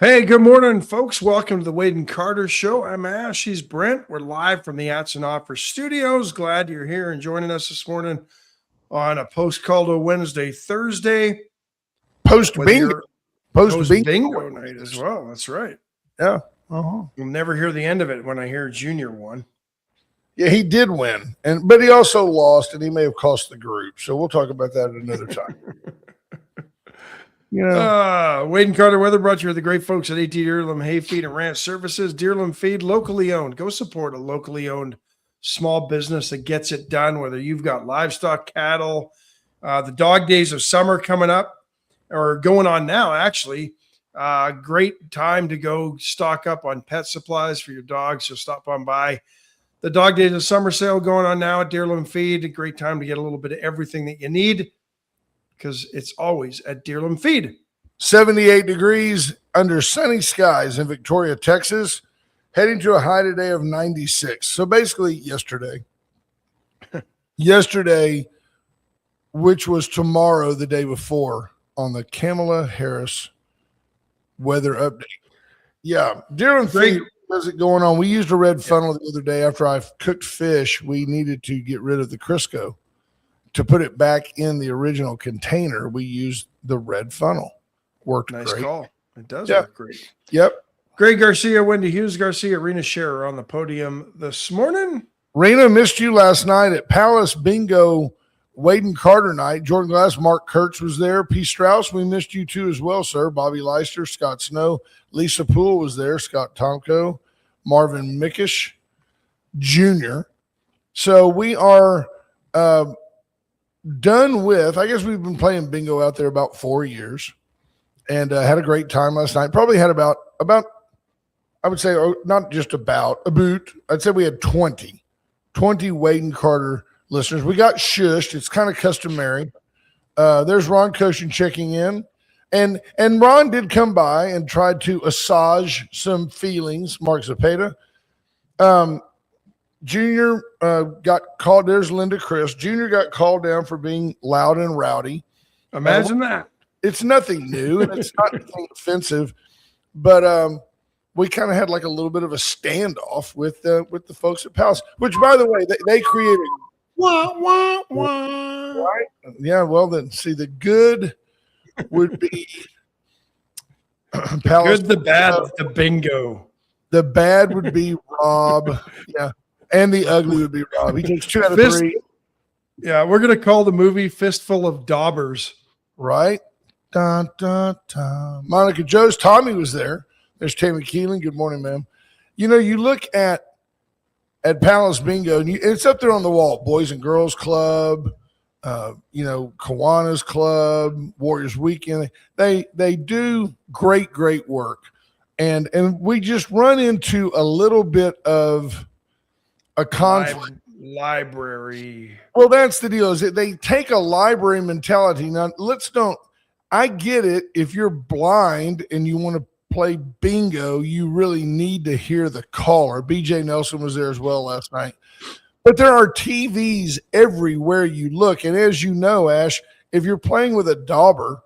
Hey, good morning, folks. Welcome to the Wade and Carter Show. I'm Ash. He's Brent. We're live from the Ats and Offers Studios. Glad you're here and joining us this morning on a post-Caldo Wednesday, Thursday. Post-bingo Night as well. That's right. Yeah. You'll never hear the end of it when I hear Junior won. Yeah, he did win, but he also lost, and he may have cost the group. So we'll talk about that at another time. Wade and Carter weather brought to you by the great folks at AT Deerlam Hay Feed and Ranch Services. Deerlam Feed, locally owned. Go support a locally owned small business that gets it done, whether you've got livestock, cattle. The dog days of summer coming up or going on now, actually. Great time to go stock up on pet supplies for your dogs. So stop on by. The dog days of summer sale going on now at Deerlam Feed. A great time to get a little bit of everything that you need, because it's always at Deerlam Feed. 78 degrees under sunny skies in Victoria, Texas, heading to a high today of 96. So basically yesterday, which was tomorrow, the day before, on the Kamala Harris weather update. Yeah, Deerlam Feed, how's it going on? We used a red funnel the other day after I cooked fish. We needed to get rid of the Crisco. To put it back in the original container, we used the red funnel. Worked nice great. Call. It does work great. Yep. Greg Garcia, Wendy Hughes Garcia, Rena Scherer on the podium this morning. Rena, missed you last night at Palace Bingo Wade and Carter night. Jordan Glass, Mark Kurtz was there. P. Strauss, we missed you too as well, sir. Bobby Leister, Scott Snow. Lisa Poole was there. Scott Tomko. Marvin Mickish Jr. So we are done with, I guess we've been playing bingo out there about 4 years and had a great time last night. Probably had about I would say, not just about, a boot. I'd say we had 20 Wade and Carter listeners. We got shushed. It's kind of customary. There's Ron Koshin checking in. And Ron did come by and tried to assuage some feelings, Mark Zapata. Junior got called. There's Linda Chris. Junior got called down for being loud and rowdy. Imagine that. It's nothing new, and it's not anything offensive. But we kind of had like a little bit of a standoff with the folks at Palace, which, by the way, they created. Wah, wah, wah. Right? Yeah, well, then, see, the good would be Palace. Good, the bad, the bingo. The bad would be Rob. Yeah. And the ugly would be Rob. He takes 2 out of 3. Yeah, we're going to call the movie Fistful of Daubers. Right? Dun, dun, dun. Monica Joe's Tommy was there. There's Tammy Keelan. Good morning, ma'am. You know, you look at Palace Bingo, and it's up there on the wall. Boys and Girls Club, Kiwanis Club, Warriors Weekend. They do great work. And we just run into a little bit of a conflict. Library. Well, that's the deal, is that they take a library mentality. Now, I get it. If you're blind and you want to play bingo, you really need to hear the caller. BJ Nelson was there as well last night. But there are TVs everywhere you look. And as you know, Ash, if you're playing with a dauber,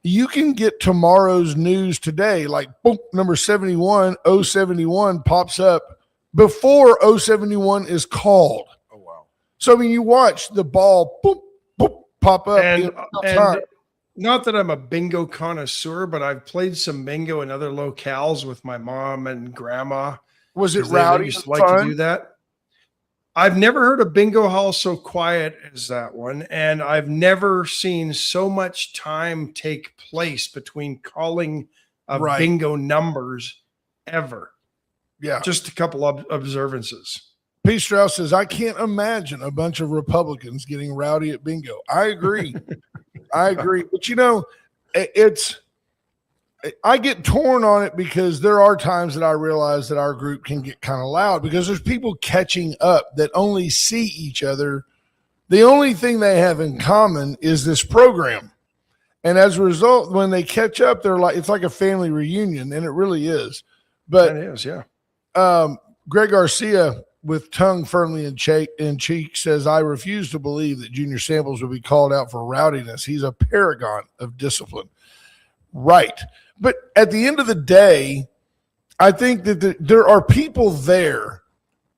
you can get tomorrow's news today. Like, boom, number 71, 071 pops up before 071 is called. Oh, wow. So, I mean, you watch the ball boop, boop, pop up. And not that I'm a bingo connoisseur, but I've played some bingo in other locales with my mom and grandma. Was it rowdy? They used to like to do that. I've never heard a bingo hall so quiet as that one, and I've never seen so much time take place between calling of bingo numbers ever. Yeah. Just a couple of observances. P. Strauss says, I can't imagine a bunch of Republicans getting rowdy at bingo. I agree. But, you know, I get torn on it because there are times that I realize that our group can get kind of loud because there's people catching up that only see each other. The only thing they have in common is this program. And as a result, when they catch up, it's like a family reunion, and it really is. But it is, yeah. Greg Garcia, with tongue firmly in cheek, says, I refuse to believe that Junior Samples will be called out for rowdiness. He's a paragon of discipline. Right. But at the end of the day, I think that there are people there.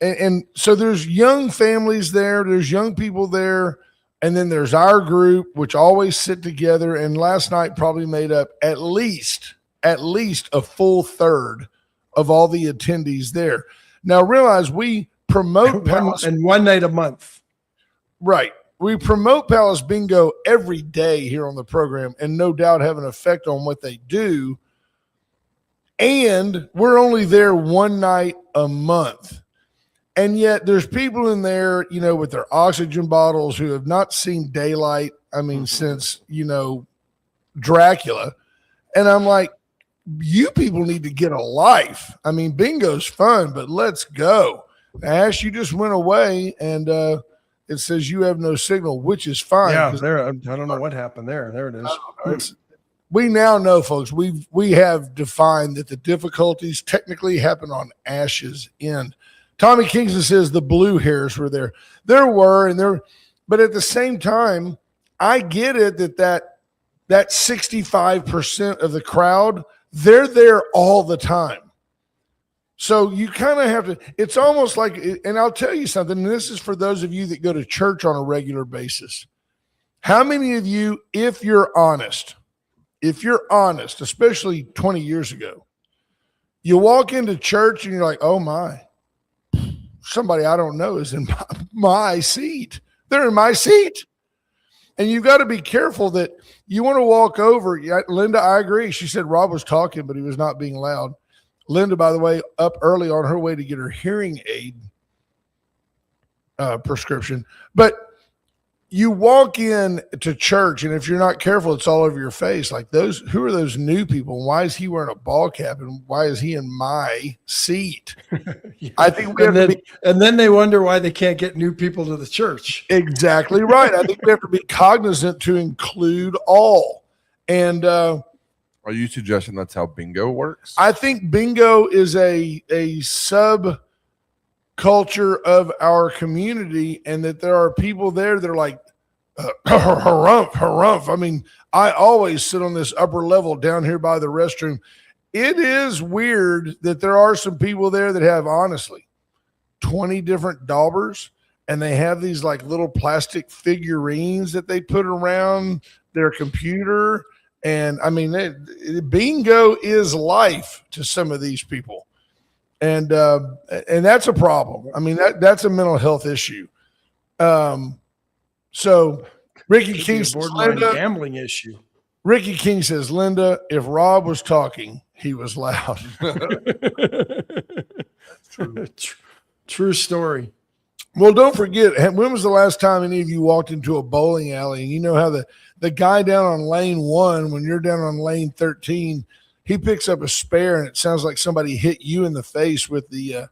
And so there's young families there, there's young people there, and then there's our group, which always sit together. And last night probably made up at least a full third of all the attendees there. Now realize we promote one night a month. Right. We promote Palace Bingo every day here on the program, and no doubt have an effect on what they do. And we're only there one night a month. And yet there's people in there, with their oxygen bottles who have not seen daylight. I mean, since, Dracula. And I'm like, you people need to get a life. I mean, bingo's fun, but let's go. Ash, you just went away, and it says you have no signal, which is fine. Yeah, I don't know what happened there. There it is. We now know, folks, we have defined that the difficulties technically happen on Ash's end. Tommy Kingston says the blue hairs were there. There were, but at the same time, I get it that 65% of the crowd, they're there all the time. So you kind of have to, it's almost like, and I'll tell you something, and this is for those of you that go to church on a regular basis. How many of you, if you're honest, especially 20 years ago, you walk into church and you're like, oh my, somebody I don't know is in my seat. They're in my seat. And you've got to be careful that you want to walk over. Linda, I agree. She said Rob was talking, but he was not being loud. Linda, by the way, up early on her way to get her hearing aid prescription. But you walk in to church, and if you're not careful, it's all over your face. Like who are those new people? Why is he wearing a ball cap, and why is he in my seat? Yeah. I think and then they wonder why they can't get new people to the church. Exactly right. I think we have to be cognizant to include all. And are you suggesting that's how bingo works? I think bingo is a sub culture of our community, and that there are people there that are like harumph. I mean, I always sit on this upper level down here by the restroom. It is weird that there are some people there that have, honestly, 20 different daubers, and they have these like little plastic figurines that they put around their computer. And I mean, bingo is life to some of these people. And that's a problem. I mean, that's a mental health issue. So Ricky King says, Linda, gambling issue. Ricky King says, Linda, if Rob was talking, he was loud. True story. Well, don't forget, when was the last time any of you walked into a bowling alley, and you know how the guy down on lane 1, when you're down on lane 13, he picks up a spare and it sounds like somebody hit you in the face with the,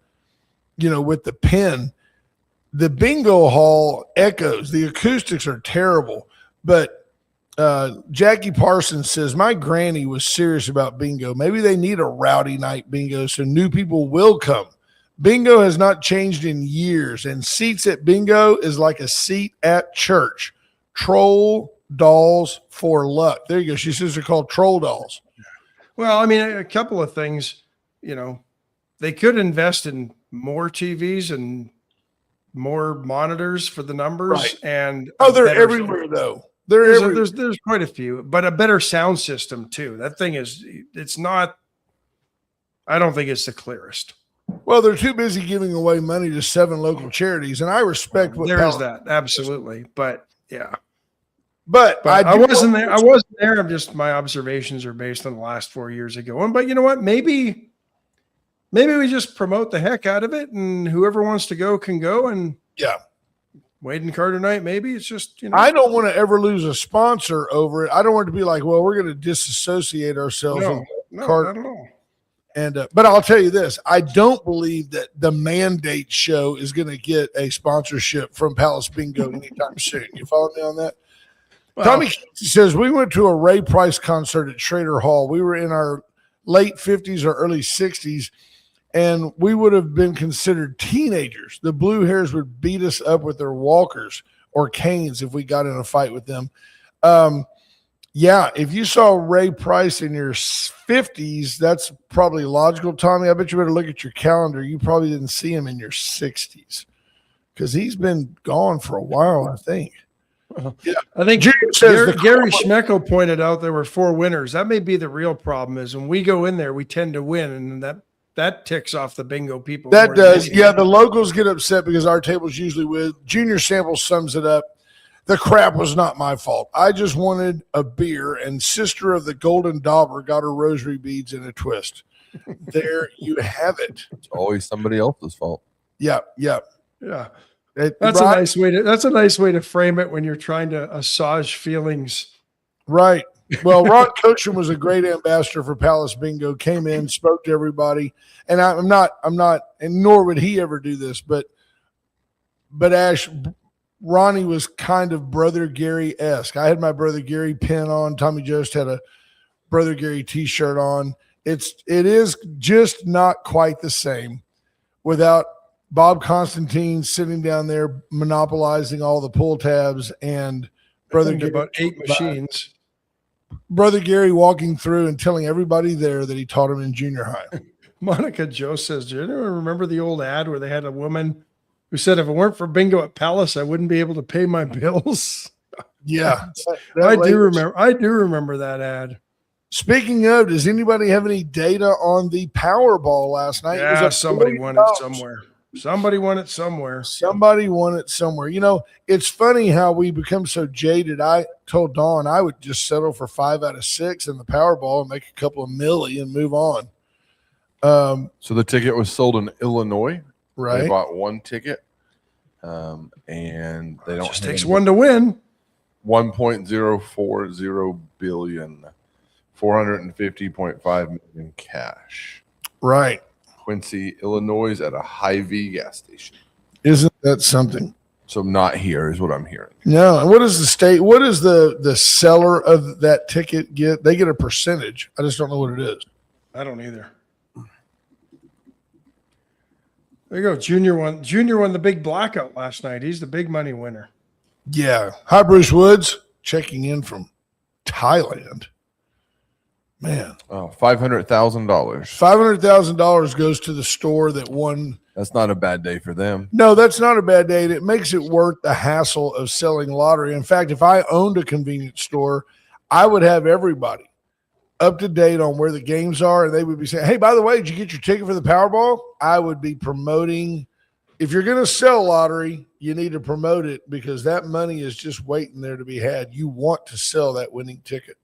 with the pin. The bingo hall echoes. The acoustics are terrible. But Jackie Parsons says, my granny was serious about bingo. Maybe they need a rowdy night bingo so new people will come. Bingo has not changed in years, and seats at bingo is like a seat at church. Troll dolls for luck. There you go. She says they're called troll dolls. Well, I mean, a couple of things, they could invest in more TVs and more monitors for the numbers. Right. And they're everywhere though. There's quite a few, but a better sound system too. That thing I don't think it's the clearest. Well, they're too busy giving away money to 7 local charities, and I respect what there is that. Absolutely. But yeah. But I wasn't there. I wasn't there. My observations are based on the last 4 years ago. But you know what? Maybe we just promote the heck out of it, and whoever wants to go can go. And yeah, Wade and Carter night. Maybe it's just I don't want to ever lose a sponsor over it. I don't want it to be like, well, we're going to disassociate ourselves. No, not at all. And but I'll tell you this: I don't believe that the Mandate Show is going to get a sponsorship from Palace Bingo anytime soon. You follow me on that? Well, Tommy says we went to a Ray Price concert at Schrader Hall. We were in our late 50s or early 60s, and we would have been considered teenagers. The blue hairs would beat us up with their walkers or canes if we got in a fight with them. Yeah, if you saw Ray Price in your 50s, that's probably logical, Tommy. I bet you better look at your calendar. You probably didn't see him in your 60s because he's been gone for a while, I think. Yeah. I think Junior says Gary Schmeckel pointed out there were 4 winners. That may be the real problem is when we go in there, we tend to win, and that ticks off the bingo people. That does. Yeah, the locals get upset because our table's usually with. Junior Sample sums it up. The crap was not my fault. I just wanted a beer, and Sister of the Golden Dauber got her rosary beads in a twist. There you have it. It's always somebody else's fault. Yeah. That's a nice way to frame it when you're trying to assuage feelings. Right. Well, Ron Cochran was a great ambassador for Palace Bingo. Came in, spoke to everybody, and I'm not, and nor would he ever do this, but Ash. Ronnie was kind of Brother Gary-esque. I had my Brother Gary pin on. Tommy Jost had a Brother Gary t-shirt on. It is just not quite the same without Bob Constantine sitting down there monopolizing all the pull tabs and Brother Gary, about 8 machines. Brother Gary walking through and telling everybody there that he taught him in junior high. Monica Joe says, do you remember the old ad where they had a woman who said, if it weren't for bingo at Palace, I wouldn't be able to pay my bills? Yeah. I do remember that ad. Speaking of, does anybody have any data on the Powerball last night? Yeah, somebody won it somewhere. Somebody won it somewhere. You know, it's funny how we become so jaded. I told Dawn I would just settle for 5 out of 6 in the Powerball and make a couple of milli and move on. So the ticket was sold in Illinois. Right. They bought 1 ticket, and they don't. It just takes one to win. 1.040 billion, 450.5 million cash. Right. Quincy, Illinois, at a Hy-Vee gas station. Isn't that something? So not here is what I'm hearing. No. And what does the state? What does the seller of that ticket get? They get a percentage. I just don't know what it is. I don't either. There you go. Junior won the big blackout last night. He's the big money winner. Yeah. Hi, Bruce Woods, checking in from Thailand. Man. Oh, $500,000. $500,000 goes to the store that won. That's not a bad day for them. No, that's not a bad day. It makes it worth the hassle of selling lottery. In fact, if I owned a convenience store, I would have everybody up to date on where the games are, and they would be saying, hey, by the way, did you get your ticket for the Powerball? I would be promoting. If you're going to sell lottery, you need to promote it because that money is just waiting there to be had. You want to sell that winning ticket.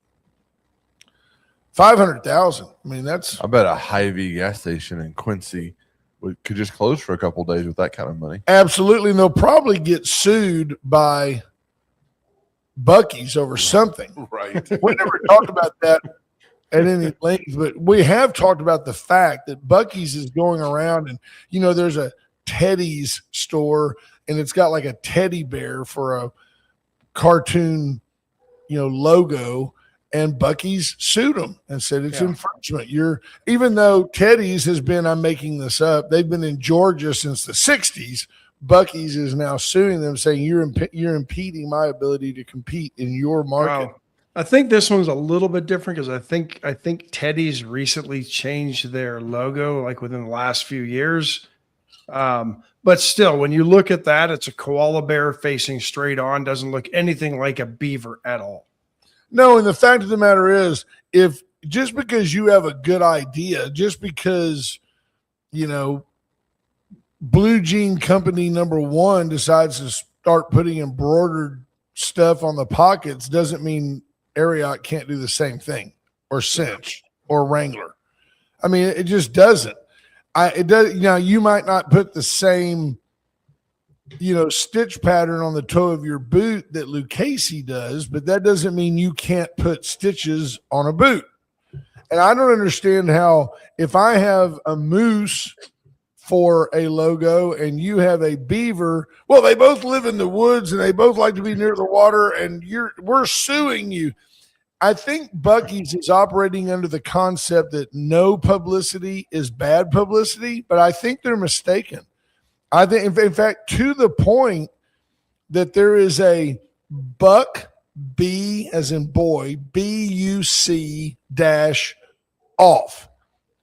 500,000. I mean, that's. I bet a Hy-Vee gas station in Quincy could just close for a couple of days with that kind of money. Absolutely. And they'll probably get sued by Buc-ee's over something. Right. We never talked about that at any length, but we have talked about the fact that Buc-ee's is going around and, you know, there's a Teddy's store and it's got like a teddy bear for a cartoon, you know, logo, and Buc-ee's sued them and said it's infringement. Even though Teddy's has been, I'm making this up, they've been in Georgia since the 60s. Buc-ee's is now suing them saying you're impeding my ability to compete in your market. Wow. I think this one's a little bit different because I think Teddy's recently changed their logo like within the last few years. But still, when you look at that, it's a koala bear facing straight on. Doesn't look anything like a beaver at all. No, and the fact of the matter is, if just because you have a good idea, just because, you know, Blue Jean Company #1 decides to start putting embroidered stuff on the pockets doesn't mean Ariat can't do the same thing, or Cinch, or Wrangler. I mean, it just doesn't. It does. You know, you might not put the same, you know, stitch pattern on the toe of your boot that Lucchese does, but that doesn't mean you can't put stitches on a boot. And I don't understand how, if I have a moose for a logo and you have a beaver, well, they both live in the woods and they both like to be near the water, and we're suing you. I think Buc-ee's is operating under the concept that no publicity is bad publicity, but I think they're mistaken. I think, in fact, to the point that there is a buck B as in boy, BUC dash off,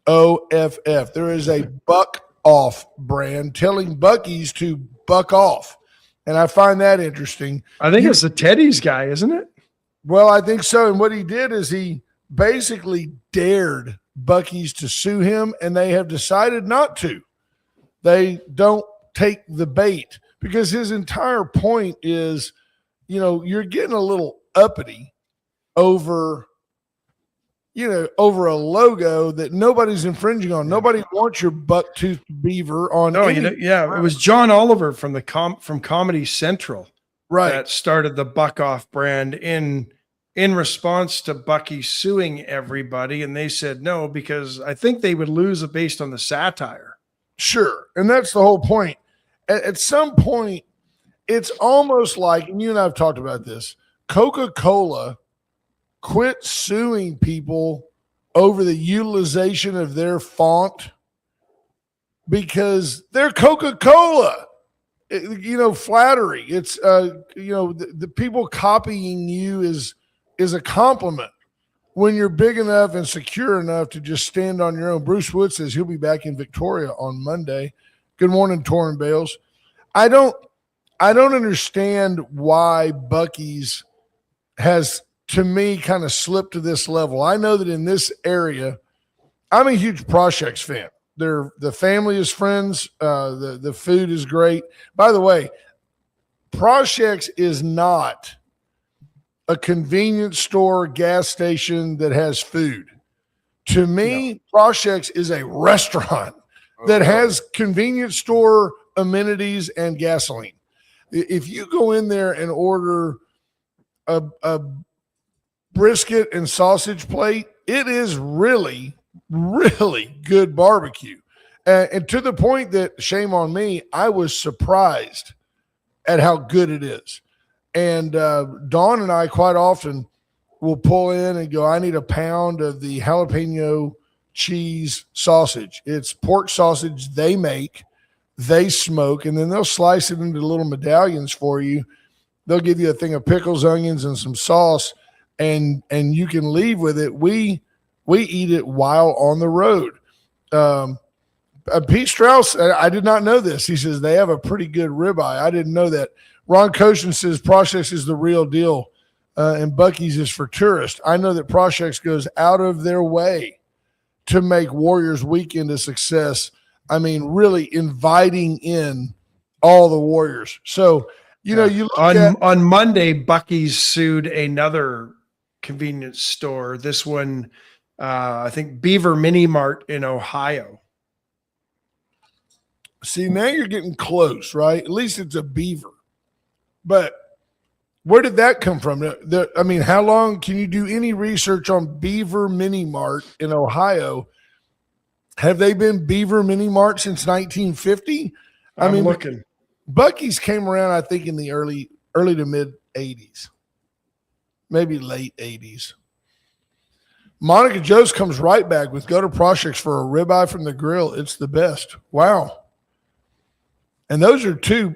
OFF. There is a buck off brand telling Buc-ee's to buck off. And I find that interesting. I think it's the Teddy's guy, isn't it? Well, I think so. And what he did is he basically dared Buc-ee's to sue him, and they have decided not to. They don't take the bait because his entire point is, you're getting a little uppity over a logo that nobody's infringing on. Nobody wants your bucktooth beaver on. No, it was John Oliver from from Comedy Central, right, that started the Buck Off brand in response to Bucky suing everybody, and they said no because I think they would lose it based on the satire. Sure, and that's the whole point. At some point, it's almost like, and you and I have talked about this, Coca-Cola quit suing people over the utilization of their font because they're Coca-Cola. Flattery. It's the people copying you is a compliment when you're big enough and secure enough to just stand on your own. Bruce Wood says he'll be back in Victoria on Monday. Good morning, Torrin Bales. I don't understand why Buc-ee's has, to me, kind of slipped to this level. I know that in this area, I'm a huge Prochex fan. The family is friends. The food is great. By the way, Prochex is not a convenience store, gas station that has food. To me, Prochex is a restaurant that has convenience store amenities and gasoline. If you go in there and order a brisket and sausage plate, it is really, really good barbecue. And to the point that, shame on me, I was surprised at how good it is. And Dawn and I quite often will pull in and go, I need a pound of the jalapeno cheese sausage. It's pork sausage they make, they smoke, and then they'll slice it into little medallions for you. They'll give you a thing of pickles, onions, and some sauce, and you can leave with it. We eat it while on the road. Pete Strauss, I did not know this. He says they have a pretty good ribeye. I didn't know that. Ron Koshin says Prochex is the real deal, and Buc-ee's is for tourists. I know that Prochex goes out of their way to make Warriors Weekend a success. I mean, really inviting in all the Warriors. So, you look on Monday, Buc-ee's sued another convenience store. This one, I think Beaver Mini Mart in Ohio. See, now you're getting close, right? At least it's a beaver. But where did that come from? How long can you do any research on Beaver Mini Mart in Ohio? Have they been Beaver Mini Mart since 1950? I'm looking. Buc-ee's came around, I think, in the early to mid 80s, maybe late 80s. Monica Jost comes right back with go to Prochex for a ribeye from the grill. It's the best. Wow. And those are two,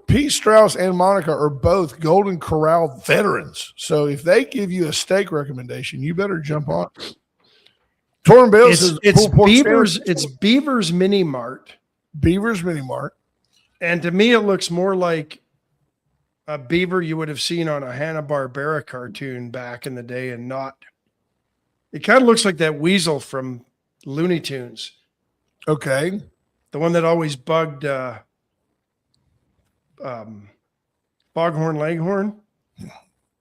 Pete Strauss and Monica are both Golden Corral veterans. So if they give you a steak recommendation, you better jump on. Torrin Bales says it's Beaver's Mini Mart. Beaver's Mini Mart. And to me, it looks more like a beaver you would have seen on a Hanna-Barbera cartoon back in the day, and not. It kind of looks like that weasel from Looney Tunes. Okay. The one that always bugged Foghorn Leghorn.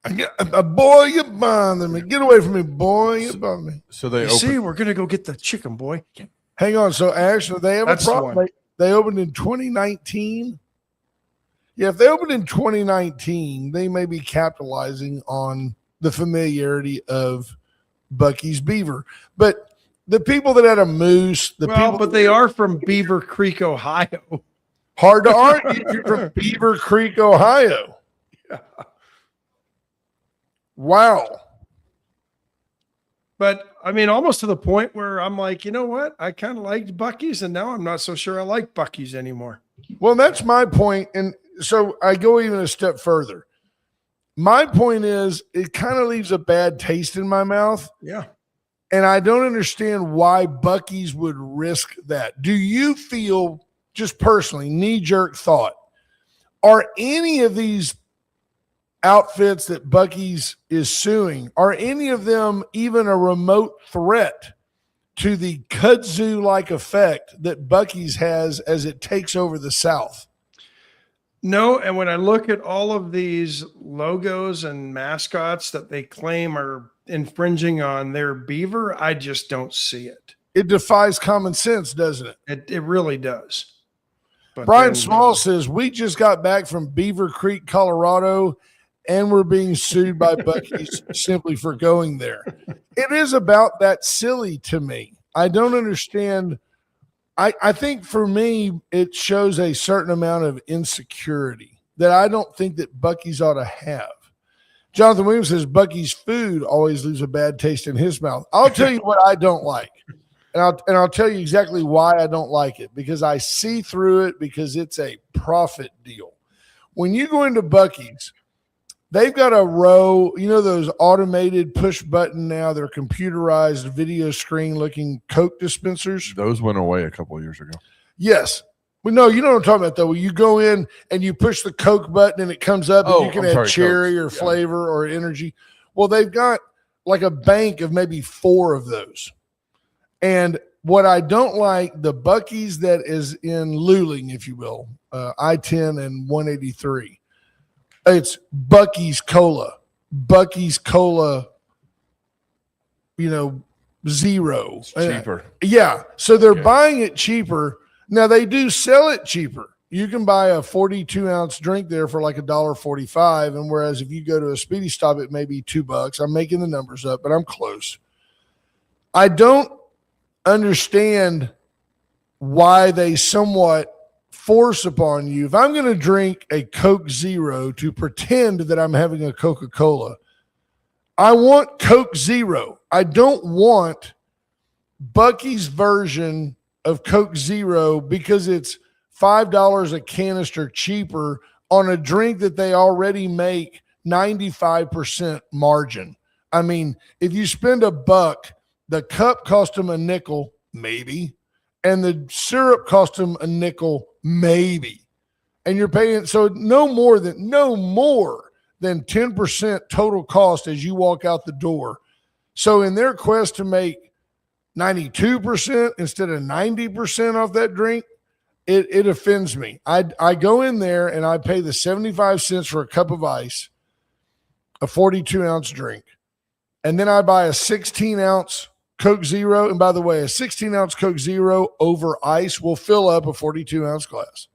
Boy, you bother me. Get away from me, boy. You bother me. So they see, we're gonna go get the chicken, boy. Hang on. So actually, they have That's a problem. They opened in 2019. Yeah, if they opened in 2019, they may be capitalizing on the familiarity of Buc-ee's Beaver. But the people that had a moose, but they are from Beaver Creek, Ohio. Hard to argue if you're from Beaver Creek, Ohio. Yeah. Wow. But I mean, almost to the point where I'm like, you know what? I kind of liked Buc-ee's, and now I'm not so sure I like Buc-ee's anymore. Well, that's my point. And so I go even a step further. My point is, it kind of leaves a bad taste in my mouth. Yeah. And I don't understand why Buc-ee's would risk that. Do you feel, just personally, knee-jerk thought, are any of these outfits that Buc-ee's is suing, are any of them even a remote threat to the kudzu-like effect that Buc-ee's has as it takes over the South? No, and when I look at all of these logos and mascots that they claim are infringing on their beaver, I just don't see it. It defies common sense, doesn't it? It really does. But Brian then, Small says, we just got back from Beaver Creek, Colorado, and we're being sued by Buc-ee's simply for going there. It is about that silly to me. I don't understand. I think for me, it shows a certain amount of insecurity that I don't think that Buc-ee's ought to have. Jonathan Williams says Buc-ee's food always leaves a bad taste in his mouth. I'll tell you what I don't like. And I'll tell you exactly why I don't like it, because I see through it, because it's a profit deal. When you go into Buc-ee's, they've got a row, those automated push button now, they're computerized video screen looking Coke dispensers. Those went away a couple of years ago. Yes. Well, no, you know what I'm talking about, though. You go in and you push the Coke button and it comes up and you can add cherry or flavor or energy. Well, they've got like a bank of maybe 4 of those. And what I don't like, the Buc-ee's that is in Luling, if you will, I-10 and 183, it's Buc-ee's Cola. Buc-ee's Cola, zero. It's cheaper. Yeah. So they're buying it cheaper. Now, they do sell it cheaper. You can buy a 42-ounce drink there for like $1.45. And whereas if you go to a Speedy Stop, it may be $2. I'm making the numbers up, but I'm close. I don't understand why they somewhat force upon you. If I'm going to drink a Coke Zero to pretend that I'm having a Coca-Cola, I want Coke Zero. I don't want Buc-ee's version of Coke Zero because it's $5 a canister cheaper on a drink that they already make 95% margin. I mean, if you spend $1, the cup cost them a nickel, maybe, and the syrup cost them a nickel, maybe. And you're paying, so no more than 10% total cost as you walk out the door. So in their quest to make 92% instead of 90% off that drink, it offends me. I go in there and I pay the 75 cents for a cup of ice, a 42-ounce drink, and then I buy a 16-ounce Coke Zero. And by the way, a 16-ounce Coke Zero over ice will fill up a 42-ounce glass.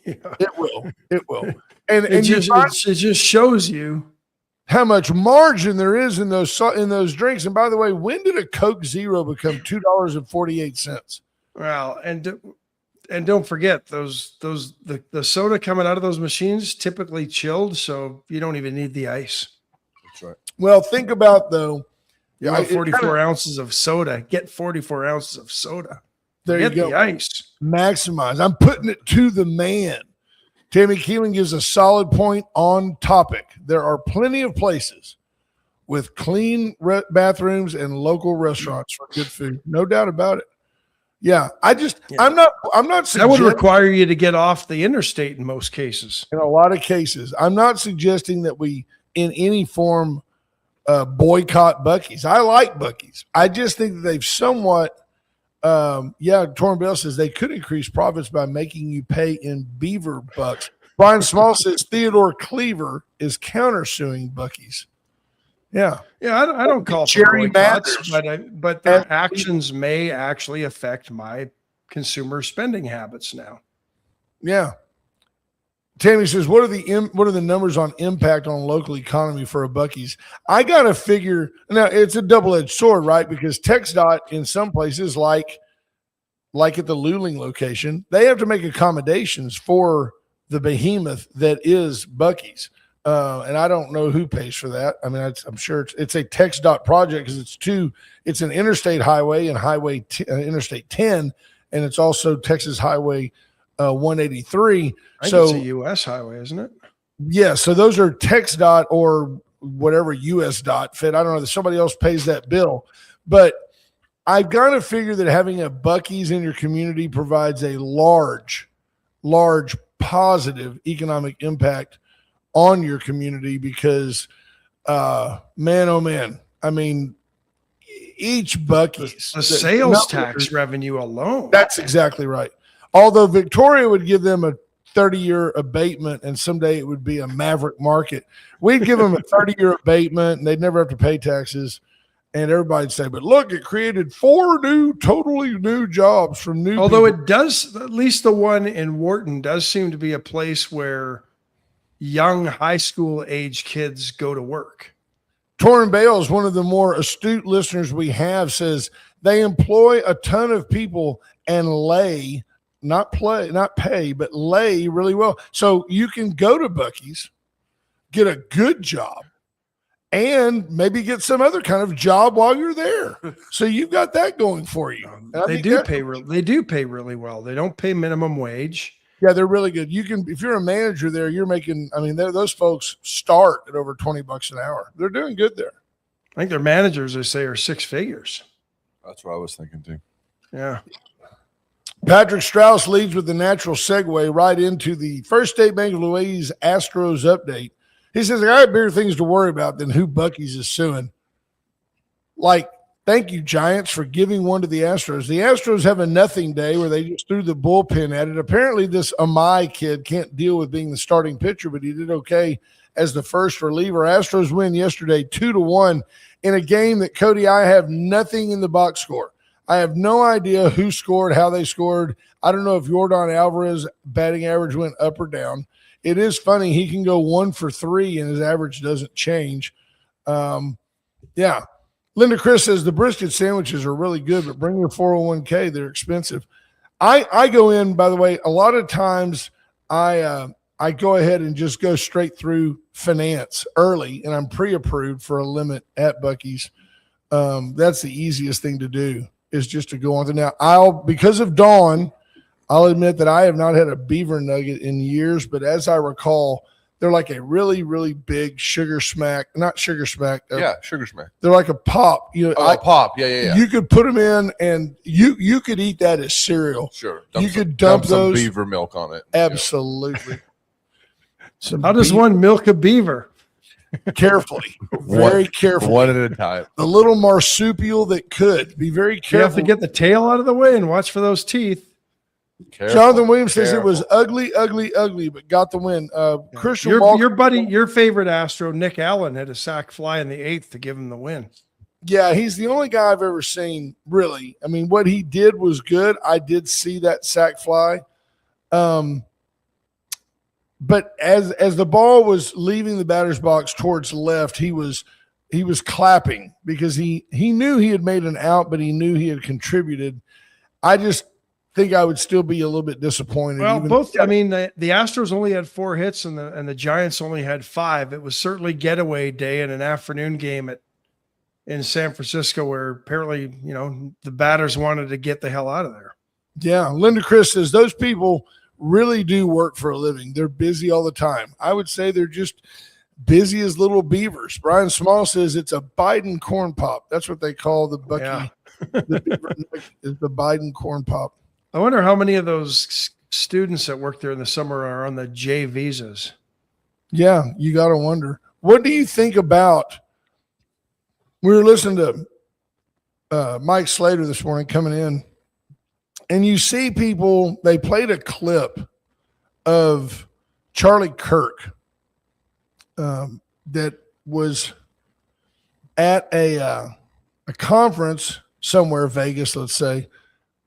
Yeah. It will. And it just shows you how much margin there is in those drinks. And by the way, when did a Coke Zero become $2.48? Well, and don't forget the soda coming out of those machines typically chilled, so you don't even need the ice. That's right. Well, think about though. You want 44 ounces of soda. Get 44 ounces of soda. There Get you go. The ice. Maximize. I'm putting it to the man. Tammy Keeling gives a solid point on topic. There are plenty of places with clean bathrooms and local restaurants for good food. No doubt about it. Yeah. I'm not that would require you to get off the interstate in most cases. In a lot of cases. I'm not suggesting that we in any form boycott Buc-ee's. I like Buc-ee's. I just think that they've somewhat Torn Bell says they could increase profits by making you pay in beaver bucks. Brian Small says Theodore Cleaver is countersuing Buc-ee's. Yeah. Yeah, I don't call for boycotts, but their actions may actually affect my consumer spending habits now. Yeah. Tammy says, what are the numbers on impact on local economy for a Buc-ee's? I got to figure now. It's a double-edged sword, right? Because TxDOT in some places, like at the Luling location, they have to make accommodations for the behemoth that is Buc-ee's, and I don't know who pays for that. I mean, I'm sure it's a TxDOT project because it's an interstate highway and Interstate 10, and it's also Texas Highway 183. It's a U.S. highway, isn't it? Yeah, so those are TxDOT or whatever US dot fit. I don't know that somebody else pays that bill, but I've got to figure that having a Buc-ee's in your community provides a large positive economic impact on your community because, man, oh man, I mean, each Buc-ee's The sales tax revenue alone. That's exactly right. Although Victoria would give them a 30-year abatement, and someday it would be a maverick market. We'd give them a 30-year abatement, and they'd never have to pay taxes. And everybody'd say, but look, it created 4 totally new jobs from new Although people. it does, at least the one in Wharton does seem to be a place where young high school age kids go to work. Torrin Bales, one of the more astute listeners we have, says they employ a ton of people and lay, not pay, but lay really well. So you can go to Buc-ee's, get a good job, and maybe get some other kind of job while you're there. So you've got that going for you. They do pay really well. They don't pay minimum wage. Yeah, they're really good. You can, if you're a manager there, you're making, I mean, those folks start at over $20 an hour. They're doing good there. I think their managers, they say, are 6 figures. That's what I was thinking too. Yeah. Patrick Strauss leads with the natural segue right into the First State Bank of Louise Astros update. He says, I have bigger things to worry about than who Buc-ee's is suing. Like, thank you, Giants, for giving one to the Astros. The Astros have a nothing day where they just threw the bullpen at it. Apparently, this Amai kid can't deal with being the starting pitcher, but he did okay as the first reliever. Astros win yesterday 2-1 in a game that, Cody, I have nothing in the box score. I have no idea who scored, how they scored. I don't know if Yordan Alvarez batting average went up or down. It is funny. He can go 1 for 3 and his average doesn't change. Yeah. Linda Chris says the brisket sandwiches are really good, but bring your 401k. They're expensive. I go in, by the way, a lot of times I go ahead and just go straight through finance early, and I'm pre-approved for a limit at Buc-ee's. That's the easiest thing to do is just to go on to now. Because of Dawn, I'll admit that I have not had a beaver nugget in years, but as I recall, they're like a really, really big sugar smack. Not sugar smack. Sugar smack. They're like a pop. You know, a pop. Yeah. You could put them in, and you could eat that as cereal. Sure. You could dump some those. beaver milk on it. Absolutely. How does one milk a beaver? Carefully, very carefully. One at a time. The little marsupial that could be very careful. You have to get the tail out of the way and watch for those teeth. Careful, Jonathan Williams says it was ugly, but got the win. Christian your buddy, your favorite Astro, Nick Allen, had a sac fly in the 8th to give him the win. Yeah, he's the only guy I've ever seen, really. I mean, what he did was good. I did see that sac fly. But as the ball was leaving the batter's box towards left, he was clapping because he knew he had made an out, but he knew he had contributed. I just think I would still be a little bit disappointed. Well, I mean, the Astros only had 4 hits and the Giants only had 5. It was certainly getaway day in an afternoon game in San Francisco where apparently, the batters wanted to get the hell out of there. Yeah. Linda Chris says those people really do work for a living. They're busy all the time. I would say they're just busy as little beavers. Brian Small says it's a Biden corn pop. That's what they call the Buc-ee. Yeah. The beaver is the Biden corn pop. I wonder how many of those students that work there in the summer are on the J visas. Yeah, you got to wonder. What do you think about? We were listening to Mike Slater this morning coming in, and you see people, they played a clip of Charlie Kirk that was at a conference somewhere, Vegas, let's say,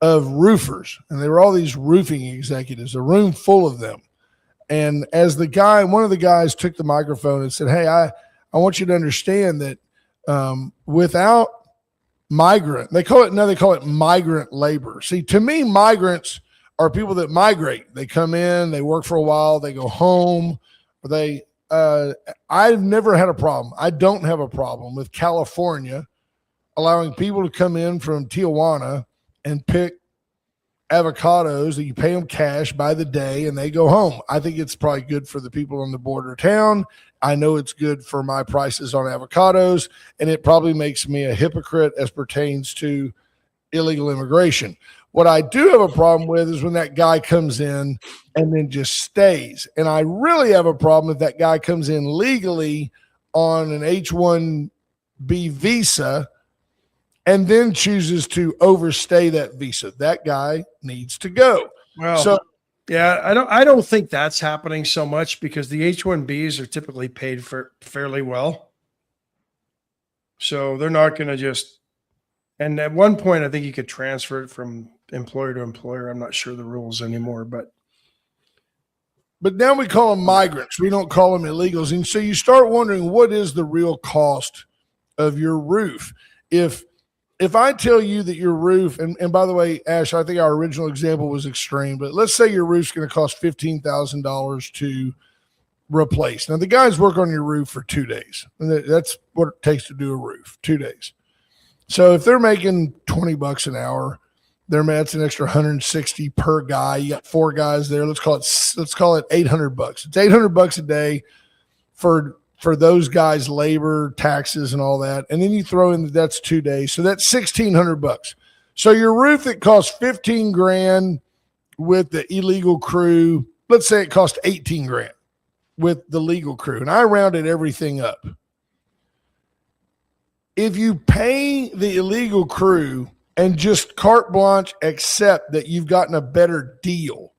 of roofers. And they were all these roofing executives, a room full of them. And as one of the guys took the microphone and said, hey, I want you to understand that without migrant, they call it migrant labor. See, to me, migrants are people that migrate. They come in, they work for a while, they go home, or I've never had a problem. I don't have a problem with California allowing people to come in from Tijuana and pick avocados that you pay them cash by the day and they go home. I think it's probably good for the people on the border of town. I know it's good for my prices on avocados, and it probably makes me a hypocrite as pertains to illegal immigration. What I do have a problem with is when that guy comes in and then just stays. And I really have a problem if that guy comes in legally on an H-1B visa and then chooses to overstay that visa. That guy needs to go. Well, So yeah, I don't think that's happening so much because the H-1Bs are typically paid for fairly well. So they're not going to just, and at one point I think you could transfer it from employer to employer. I'm not sure the rules anymore, but now we call them migrants. We don't call them illegals. And so you start wondering, what is the real cost of your roof? If I tell you that your roof, and by the way, Ash, I think our original example was extreme, but let's say your roof's going to cost $15,000 to replace. Now, the guys work on your roof for 2 days. And that's what it takes to do a roof, 2 days. So if they're making $20 an hour, that's an extra 160 per guy. You got 4 guys there. Let's call it $800. It's $800 a day for those guys' labor, taxes, and all that. And then you throw in that's 2 days. So that's $1,600. So your roof that costs $15,000 with the illegal crew, let's say it cost $18,000 with the legal crew. And I rounded everything up. If you pay the illegal crew and just carte blanche accept that you've gotten a better deal,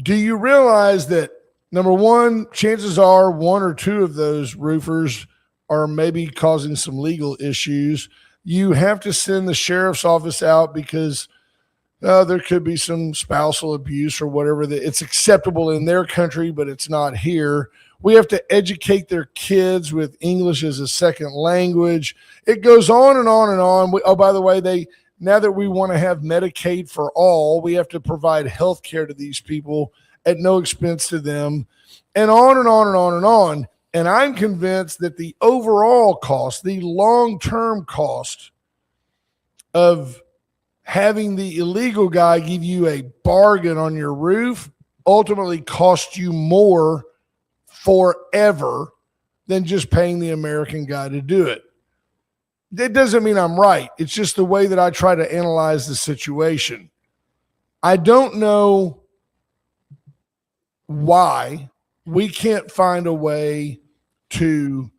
do you realize that, number one, chances are 1 or 2 of those roofers are maybe causing some legal issues. You have to send the sheriff's office out because there could be some spousal abuse or whatever. That it's acceptable in their country, but it's not here. We have to educate their kids with English as a second language. It goes on and on and on. Oh, by the way, now that we want to have Medicaid for all, we have to provide health care to these people at no expense to them, and on and on and on and on. And I'm convinced that the overall cost, the long-term cost of having the illegal guy give you a bargain on your roof ultimately costs you more forever than just paying the American guy to do it. That doesn't mean I'm right. It's just the way that I try to analyze the situation. I don't know why we can't find a way to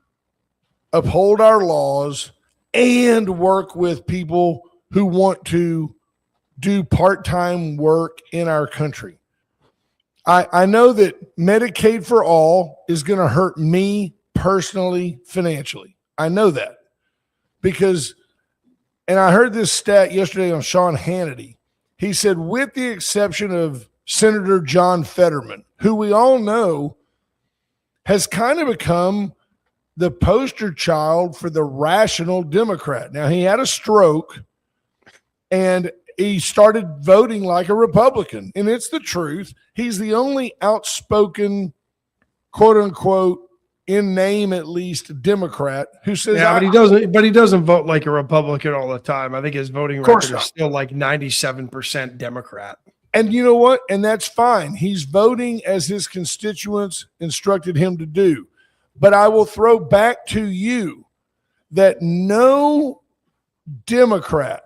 uphold our laws and work with people who want to do part-time work in our country. I know that Medicaid for all is going to hurt me personally, financially. I know that because, and I heard this stat yesterday on Sean Hannity. He said, with the exception of Senator John Fetterman, who we all know has kind of become the poster child for the rational Democrat. Now, he had a stroke and he started voting like a Republican. And it's the truth. He's the only outspoken, quote unquote, in name at least, Democrat who says, yeah, but he doesn't vote like a Republican all the time. I think his voting record is still like 97% Democrat. And you know what? And that's fine. He's voting as his constituents instructed him to do. But I will throw back to you that no Democrat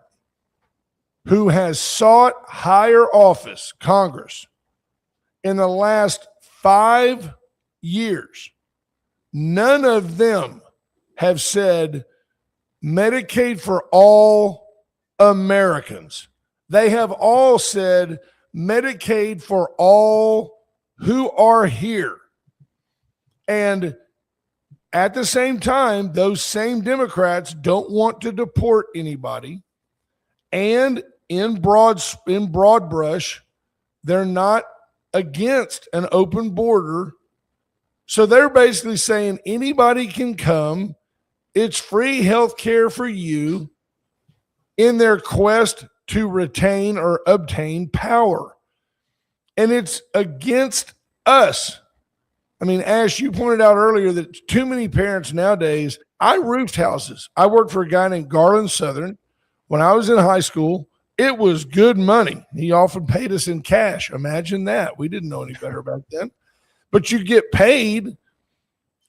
who has sought higher office, Congress, in the last 5 years, none of them have said Medicaid for all Americans. They have all said Medicaid for all who are here. And at the same time, those same Democrats don't want to deport anybody. And in broad brush, they're not against an open border. So they're basically saying anybody can come. It's free health care for you in their quest to retain or obtain power. And it's against us. I mean, Ash, you pointed out earlier that too many parents nowadays, I roofed houses. I worked for a guy named Garland Southern. When I was in high school, it was good money. He often paid us in cash. Imagine that. We didn't know any better back then. But you get paid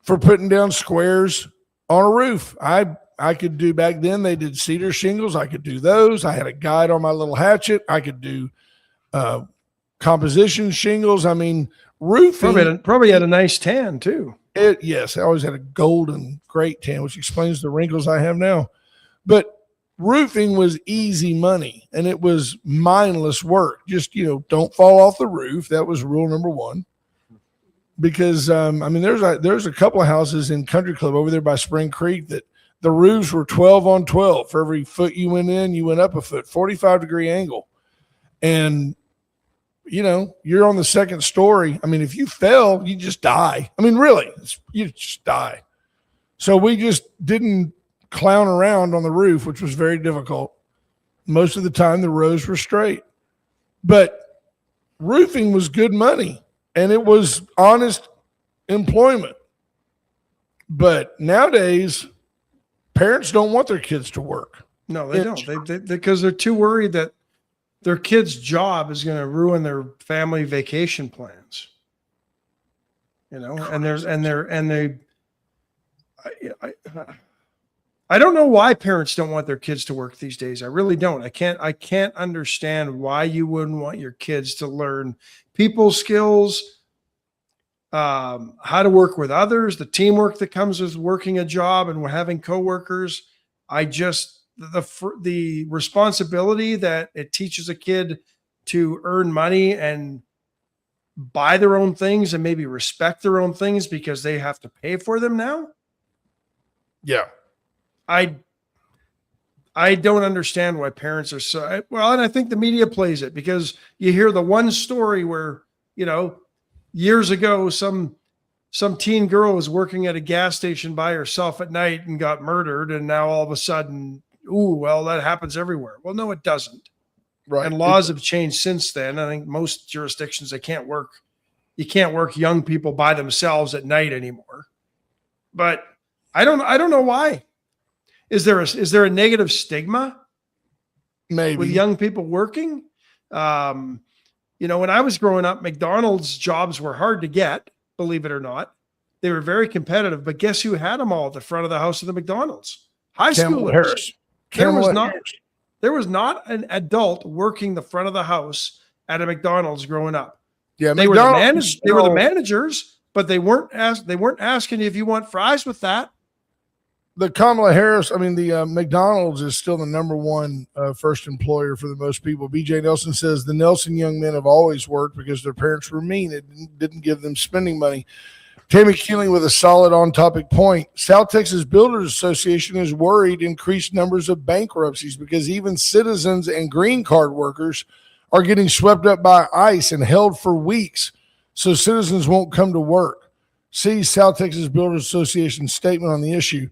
for putting down squares on a roof. I could do back then. They did cedar shingles. I could do those. I had a guide on my little hatchet. I could do composition shingles. I mean, roofing. Probably had a nice tan too. Yes, I always had a golden great tan, which explains the wrinkles I have now. But roofing was easy money, and it was mindless work. Just, don't fall off the roof. That was rule number one. Because there's a couple of houses in Country Club over there by Spring Creek that the roofs were 12 on 12. For every foot you went in, you went up a foot, 45-degree angle. And you're on the second story. I mean, if you fell, you just die. I mean, really, you just die. So we just didn't clown around on the roof, which was very difficult. Most of the time, the rows were straight. But roofing was good money, and it was honest employment. But nowadays, parents don't want their kids to work. No, they don't. Because they're too worried that their kid's job is going to ruin their family vacation plans. I don't know why parents don't want their kids to work these days. I really don't. I can't understand why you wouldn't want your kids to learn people skills, how to work with others, the teamwork that comes with working a job and having coworkers. The responsibility that it teaches a kid to earn money and buy their own things and maybe respect their own things because they have to pay for them now. Yeah. I don't understand why parents are so well, and I think the media plays it because you hear the one story where, years ago, some teen girl was working at a gas station by herself at night and got murdered. And now all of a sudden, that happens everywhere. Well, no, it doesn't. Right. And laws have changed since then. I think most jurisdictions, you can't work young people by themselves at night anymore. But I don't know why. Is there a negative stigma maybe with young people working? When I was growing up, McDonald's jobs were hard to get, believe it or not. They were very competitive, but guess who had them all at the front of the house of the McDonald's? High schoolers. There was not an adult working the front of the house at a McDonald's growing up. Yeah, they were the managers, but they weren't asking you if you want fries with that. The Kamala Harris, the McDonald's is still the number one first employer for the most people. BJ Nelson says the Nelson young men have always worked because their parents were mean. It didn't give them spending money. Tammy Keeling with a solid on-topic point. South Texas Builders Association is worried increased numbers of bankruptcies because even citizens and green card workers are getting swept up by ICE and held for weeks, so citizens won't come to work. See South Texas Builders Association statement on the issue.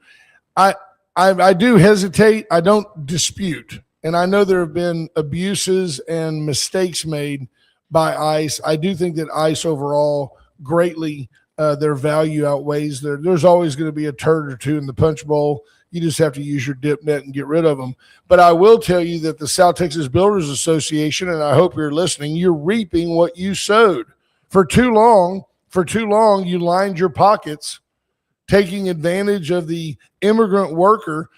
I do hesitate. I don't dispute. And I know there have been abuses and mistakes made by ICE. I do think that ICE overall greatly, their value outweighs there's always going to be a turd or two in the punch bowl. You just have to use your dip net and get rid of them. But I will tell you that the South Texas Builders Association, and I hope you're listening, you're reaping what you sowed. For too long, you lined your pockets taking advantage of the immigrant worker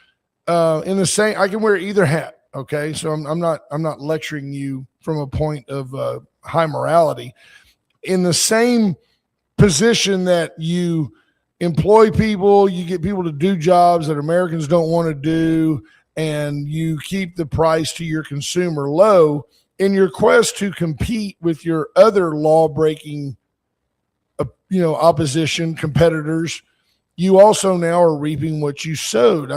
in the same. I can wear either hat. Okay. So I'm not lecturing you from a point of high morality. In the same position that you employ people, you get people to do jobs that Americans don't want to do, and you keep the price to your consumer low in your quest to compete with your other law-breaking, opposition competitors. You also now are reaping what you sowed.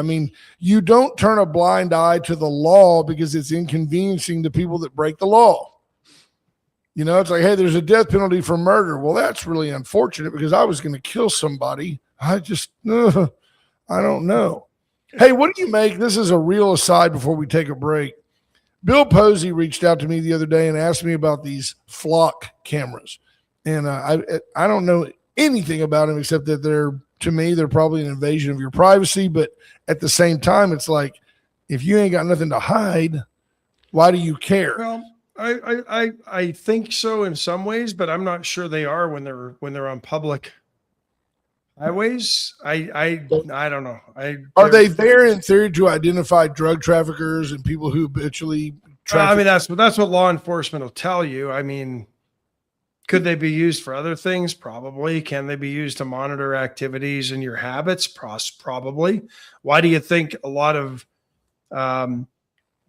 You don't turn a blind eye to the law because it's inconveniencing to people that break the law. It's like, hey, there's a death penalty for murder. Well, that's really unfortunate because I was going to kill somebody. I don't know. Hey, what do you make? This is a real aside before we take a break. Bill Posey reached out to me the other day and asked me about these flock cameras. And I don't know anything about them except that to me, they're probably an invasion of your privacy. But at the same time, it's like, if you ain't got nothing to hide, Why do you care? Well, I think so in some ways, but I'm not sure they are when they're on public highways. I don't know. Are they there in theory to identify drug traffickers and people who habitually traffic? I mean, that's what law enforcement will tell you. I mean, could they be used for other things? Probably. Can they be used to monitor activities and your habits? Probably. Why do you think a lot of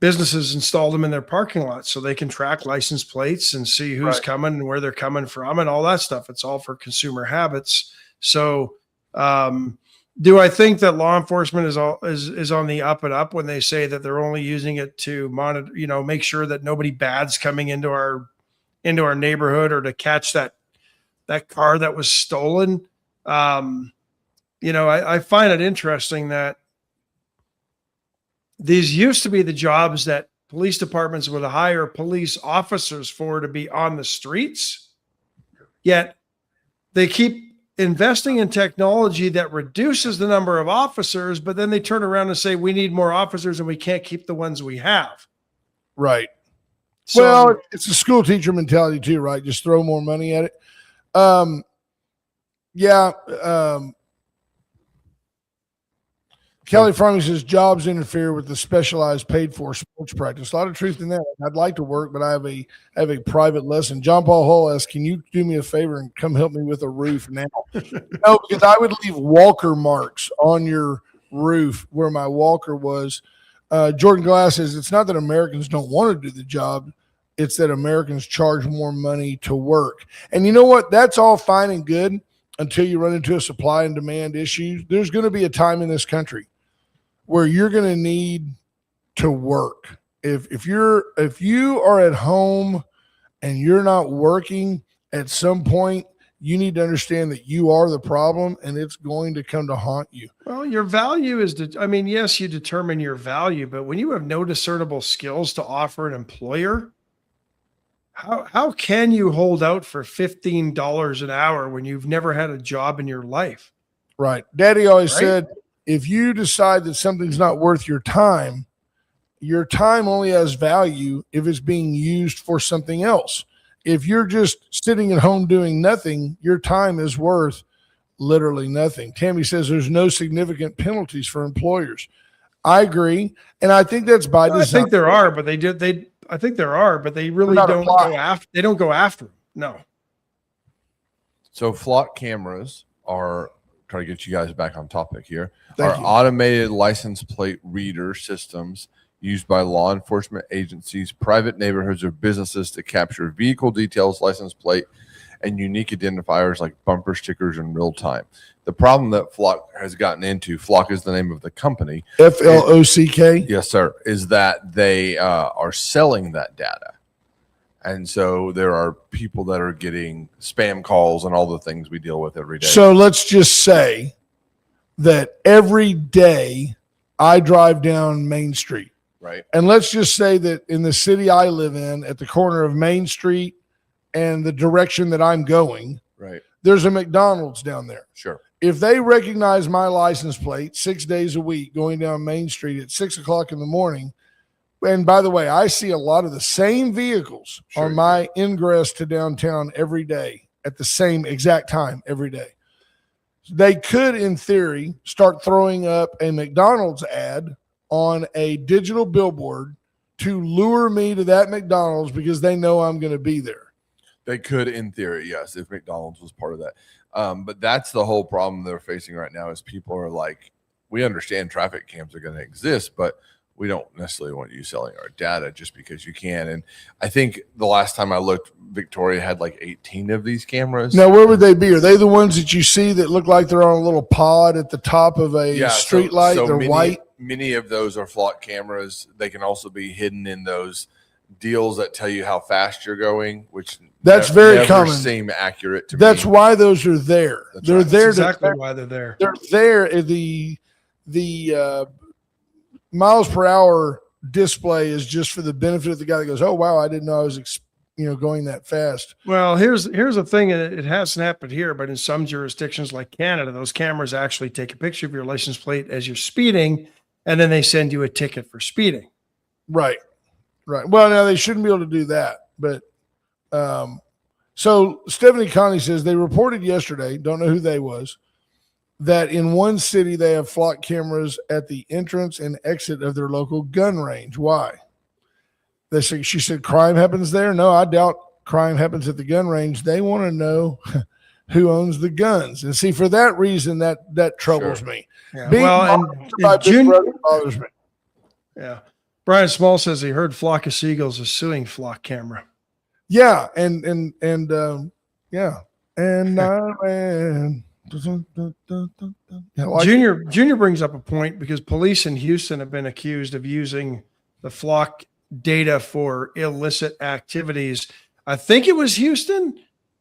businesses install them in their parking lots so they can track license plates and see who's coming and where they're coming from and all that stuff? It's all for consumer habits. So, do I think that law enforcement is on the up and up when they say that they're only using it to monitor, make sure that nobody bad's coming into our neighborhood or to catch that car that was stolen? I find it interesting that these used to be the jobs that police departments would hire police officers for to be on the streets. Yet they keep investing in technology that reduces the number of officers, but then they turn around and say, we need more officers and we can't keep the ones we have. Right. So, well, it's a school teacher mentality too, right? Just throw more money at it. Kelly Fromey says jobs interfere with the specialized paid for sports practice. A lot of truth in that. I'd like to work, but I have a private lesson. John Paul Hull asks, can you do me a favor and come help me with a roof now? No, because I would leave walker marks on your roof where my walker was. Jordan Glass says it's not that Americans don't want to do the job. It's that Americans charge more money to work. And you know what? That's all fine and good until you run into a supply and demand issue. There's going to be a time in this country where you're going to need to work. If you are at home and you're not working, at some point you need to understand that you are the problem and it's going to come to haunt you. Well, your value is, yes, you determine your value, but when you have no discernible skills to offer an employer, how can you hold out for $15 an hour when you've never had a job in your life? Right. Daddy always said, if you decide that something's not worth your time only has value if it's being used for something else. If you're just sitting at home doing nothing, your time is worth literally nothing. Tammy says there's no significant penalties for employers. I agree. And I think that's by design. I think there are, but I think there are, but they really don't go after. They don't go after them. No. So flock cameras are, trying to get you guys back on topic here, automated license plate reader systems used by law enforcement agencies, private neighborhoods, or businesses to capture vehicle details, license plate, and unique identifiers like bumper stickers in real time. The problem that Flock has gotten into, Flock is the name of the company. FLOCK? Yes, sir. Is that they are selling that data. And so there are people that are getting spam calls and all the things we deal with every day. So let's just say that every day I drive down Main Street. Right. And let's just say that in the city I live in, at the corner of Main Street and the direction that I'm going, right, there's a McDonald's down there. Sure. If they recognize my license plate 6 days a week going down Main Street at 6 o'clock in the morning, and by the way, I see a lot of the same vehicles on my ingress to downtown every day at the same exact time every day. They could, in theory, start throwing up a McDonald's ad on a digital billboard to lure me to that McDonald's because they know I'm going to be there. They could, in theory, yes, if McDonald's was part of that. But that's the whole problem they're facing right now is people are like, we understand traffic cams are going to exist, but we don't necessarily want you selling our data just because you can. And I think the last time I looked, Victoria had like 18 of these cameras. Now, where would they be? Are they the ones that you see that look like they're on a little pod at the top of a street light? They're white? Many of those are flock cameras. They can also be hidden in those deals that tell you how fast you're going, which that's very never common. Seem accurate to me. That's why those are there. They're there. That's exactly why they're there. They're there. The miles per hour display is just for the benefit of the guy that goes, "Oh wow, I didn't know I was going that fast." Well, here's the thing. It hasn't happened here, but in some jurisdictions like Canada, those cameras actually take a picture of your license plate as you're speeding, and then they send you a ticket for speeding. Right. Right. Well, now they shouldn't be able to do that. But so Stephanie Connie says they reported yesterday, don't know who they was, that in one city they have flock cameras at the entrance and exit of their local gun range. Why? She said crime happens there. No, I doubt crime happens at the gun range. They want to know who owns the guns. And see, for that reason, that troubles me. Yeah. Being Well, my and big brother bothers me. yeah. Brian Small says he heard Flock of Seagulls is suing Flock Camera. Yeah, and yeah, and Junior brings up a point because police in Houston have been accused of using the Flock data for illicit activities. I think it was Houston,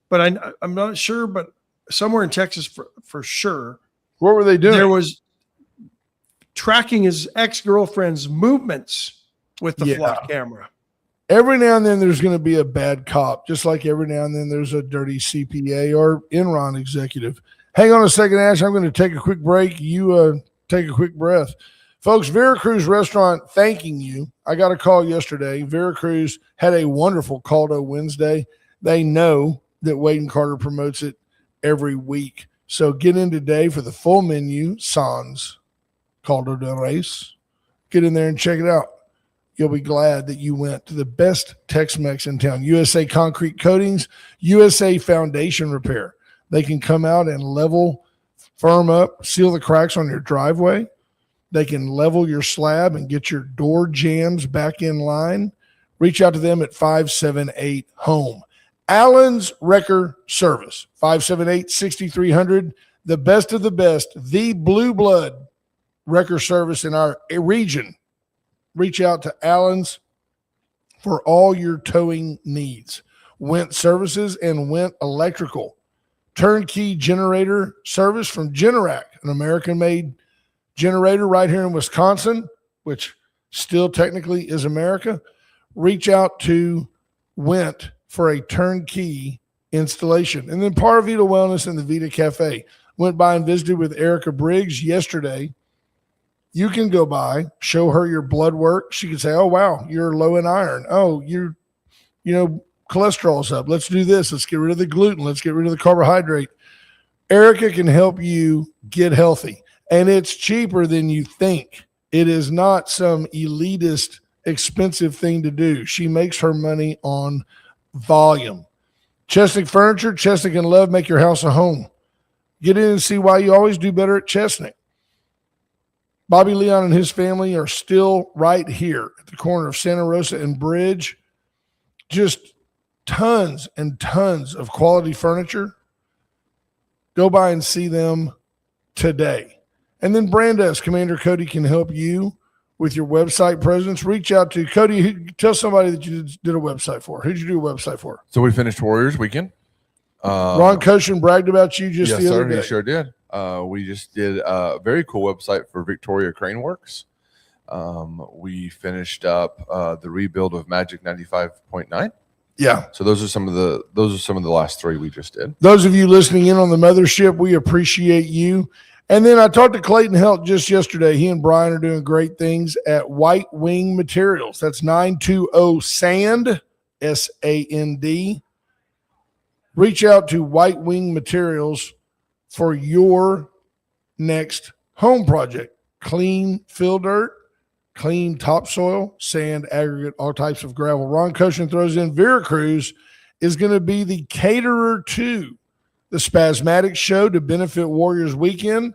but I'm not sure, but somewhere in Texas for sure. What were they doing? There was tracking his ex-girlfriend's movements with the Flock camera. Every now and then there's going to be a bad cop, just like every now and then there's a dirty CPA or Enron executive. Hang on a second, Ash. I'm going to take a quick break. You take a quick breath. Folks, Veracruz Restaurant thanking you. I got a call yesterday. Veracruz had a wonderful Caldo Wednesday. They know that Wade and Carter promotes it every week. So get in today for the full menu, Sans Caldo de Res. Get in there and check it out. You'll be glad that you went to the best Tex-Mex in town. USA Concrete Coatings, USA Foundation Repair. They can come out and level, firm up, seal the cracks on your driveway. They can level your slab and get your door jambs back in line. Reach out to them at 578-HOME. Allen's Wrecker Service, 578-6300. The best of the best, the blue blood wrecker service in our region. Reach out to Allen's for all your towing needs. Went Services and Went Electrical. Turnkey generator service from Generac, an American-made generator right here in Wisconsin, which still technically is America. Reach out to Went for a turnkey installation. And then Paravita Wellness and the Vita Cafe. Went by and visited with Erica Briggs yesterday. You can go by, show her your blood work. She can say, oh, wow, you're low in iron. Oh, cholesterol's up. Let's do this. Let's get rid of the gluten. Let's get rid of the carbohydrate. Erica can help you get healthy, and it's cheaper than you think. It is not some elitist, expensive thing to do. She makes her money on volume. Chesnick Furniture, Chesnick and Love make your house a home. Get in and see why you always do better at Chesnick. Bobby Leon and his family are still right here at the corner of Santa Rosa and Bridge. Just tons and tons of quality furniture. Go by and see them today. And then Brandeis, Commander Cody can help you with your website presence. Reach out to Cody. Tell somebody that you did a website for. Who'd you do a website for? So we finished Warriors weekend. Ron Koshin bragged about you just the other day. He sure did. We just did a very cool website for Victoria Crane Works. We finished up the rebuild of Magic 95.9. Yeah. So those are some of the last three we just did. Those of you listening in on the mothership, we appreciate you. And then I talked to Clayton Helt just yesterday. He and Brian are doing great things at White Wing Materials. That's 920 SAND, SAND. Reach out to White Wing Materials for your next home project. Clean fill dirt, clean topsoil, sand, aggregate, all types of gravel. Ron Koshin throws in Veracruz is going to be the caterer to the Spasmatics show to benefit Warriors weekend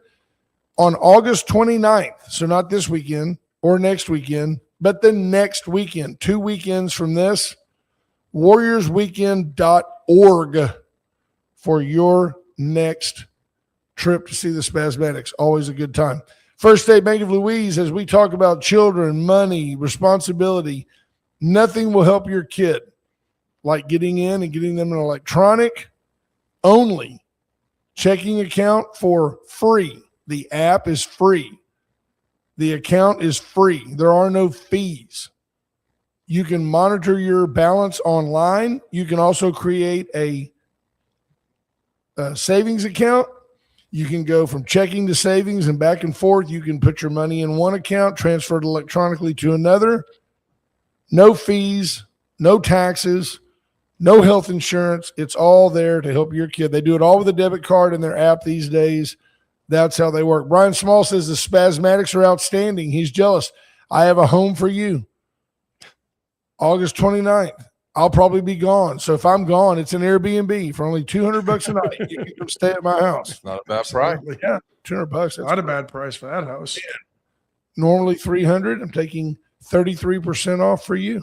on August 29th. So not this weekend or next weekend, but the next weekend, 2 weekends from this, warriorsweekend.org for your next trip to see the Spasmatics. Always a good time. First State Bank of Louise, as we talk about children, money, responsibility, nothing will help your kid like getting in and getting them an electronic only checking account for free. The app is free. The account is free. There are no fees. You can monitor your balance online. You can also create a savings account. You can go from checking to savings and back and forth. You can put your money in one account, transfer it electronically to another. No fees, no taxes, no health insurance. It's all there to help your kid. They do it all with a debit card in their app these days. That's how they work. Brian Small says the Spasmatics are outstanding. He's jealous. I have a home for you. August 29th. I'll probably be gone. So if I'm gone, it's an Airbnb for only $200 a night. You can come stay at my house. It's not a bad price. Yeah, $200. That's Not a bad price for that house. normally $300. I'm taking 33% off for you.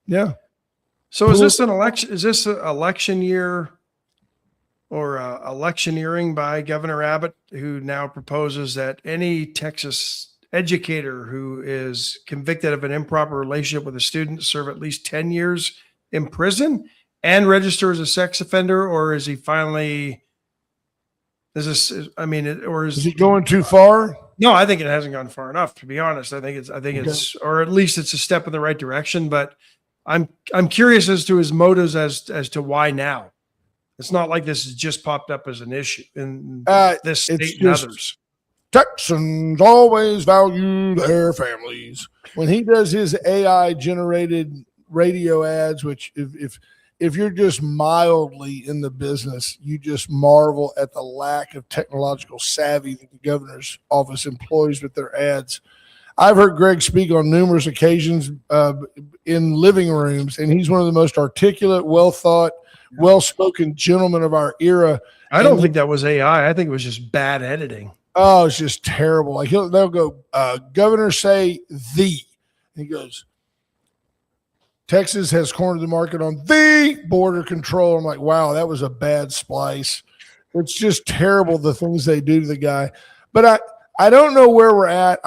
Yeah. So is this an election? Is this an election year or electioneering by Governor Abbott, who now proposes that any Texas educator who is convicted of an improper relationship with a student serve at least 10 years in prison and register as a sex offender? Or is he finally, is he going too far? No, I think it hasn't gone far enough, to be honest. I think it's, or at least it's a step in the right direction, but I'm curious as to his motives as to why now. It's not like this has just popped up as an issue in this state and others. Texans always value their families. When he does his AI generated radio ads, which if you're just mildly in the business, you just marvel at the lack of technological savvy that the governor's office employs with their ads. I've heard Greg speak on numerous occasions in living rooms, and he's one of the most articulate, well-thought, well-spoken gentlemen of our era. I don't think that was AI. I think it was just bad editing. Oh, it's just terrible. Like they'll go, governor say the. And he goes, Texas has cornered the market on the border control. I'm like, wow, that was a bad splice. It's just terrible, the things they do to the guy. But I don't know where we're at.